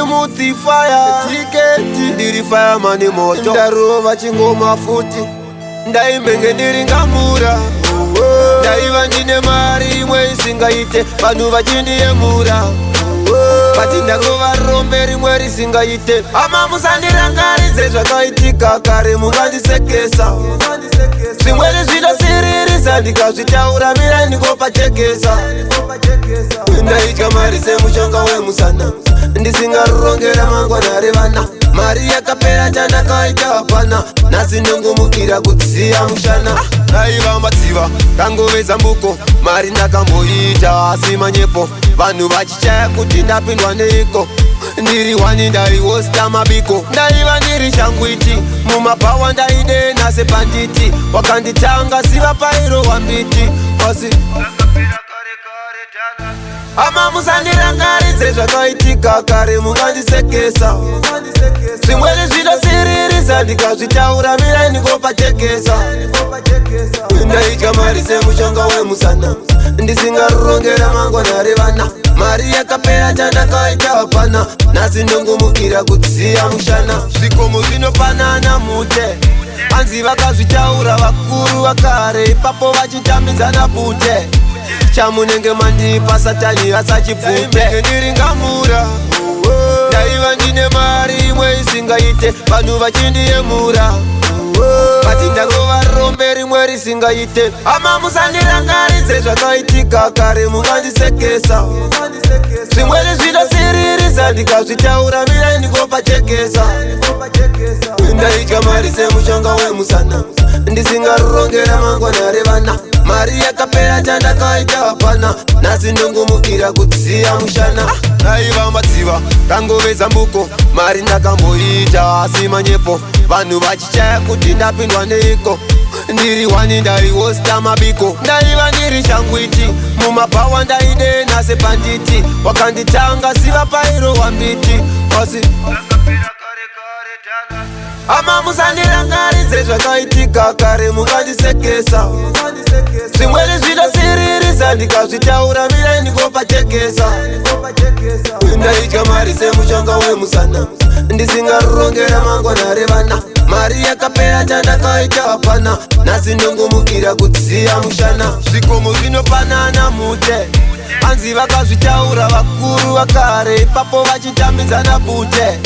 muti fire tiketi ndiri fireman moto ndarova chingoma futi ndaimenge ndiri ngamura ndaiva ndine mari imwe isingaite vanhu vachindiyemura bati ndangova rimwe risingaite ama musandirangaridze zvakaitika kare mungandisekesa zvimweni zvinosiririsa ndikazvitaura mirai ndingopachekesa ndaitya mari semushonga wemusana ndisingarongera mangwana revana mari yakapera chandakaita hapana nhasi ndongomukira kutsiya mushana daiva matsiva kangove zambuko mari ndakamboita asi manyepo vanhu vachichaya kuti ndapindwa neiko ndiri wani ndaiwosta mabiko ndaiva ndiri shangwiti mumapawa ndaidena sepanditi wakanditanga siva pairo wambiti asi ama musandirangaridze zvakaitika kare mungandisekesa zvimweni zvinosiririsa ndikazvitaura mirai ndingopachekesa ndaitya mari semushonga wemusana ndisingarongera mangwana revana mari yakapera chandakaita hapana nhasi ndongomukira kutsiya mushana zvikomo zvinopanana mute hanzi vakazvitaura vakuru vakare ipapo vachitambidzana bute chamunenge mandipa satani asachibvute ndiri ngamura ndaiva ndine mari imwe isingaite vanhu vachindiyemura bati ndangova rimwe risingaite ama musandirangaridze zvakaitika kare mungandisekesa zvimweni zvinosiririsa ndikazvitaura mirai ndingopachekesa ndaitya mari semushonga wemusana ndisingarongera mangwana revana mari yakapera chandakaita hapana nhasi ndongomukira kutsiya mushana daiva matsiva kangove zambuko mari ndakamboita asi manyepo vanhu vachichaya kuti ndapindwa neiko ndiri wani ndaiwosta mabiko ndaiva ndiri shangwiti mumapawa ndaidena sepanditi wakanditanga siva pairo wambiti asi ama musandirangaridze zvakaitika kare mungandisekesa zvimweni zvinosiririsa ndikazvitaura mirai ndingopachekesa ndaitya mari semushonga wemusana ndisingarongera mangwana revana mari yakapera chandakaita hapana nhasi ndongomukira kutsiya mushana zvikomo zvinopanana mute hanzi vakazvitaura vakuru vakare ipapo vachitambidzana bute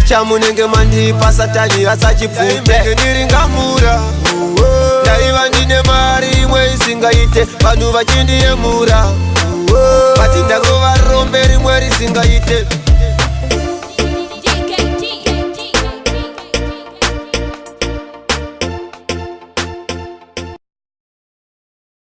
chamunenge mandipa satani asachibvute ndiri ngamura ndaiva ndine mari imwe isingaite vanhu vachindiyemura bati ndangova rimwe risingaite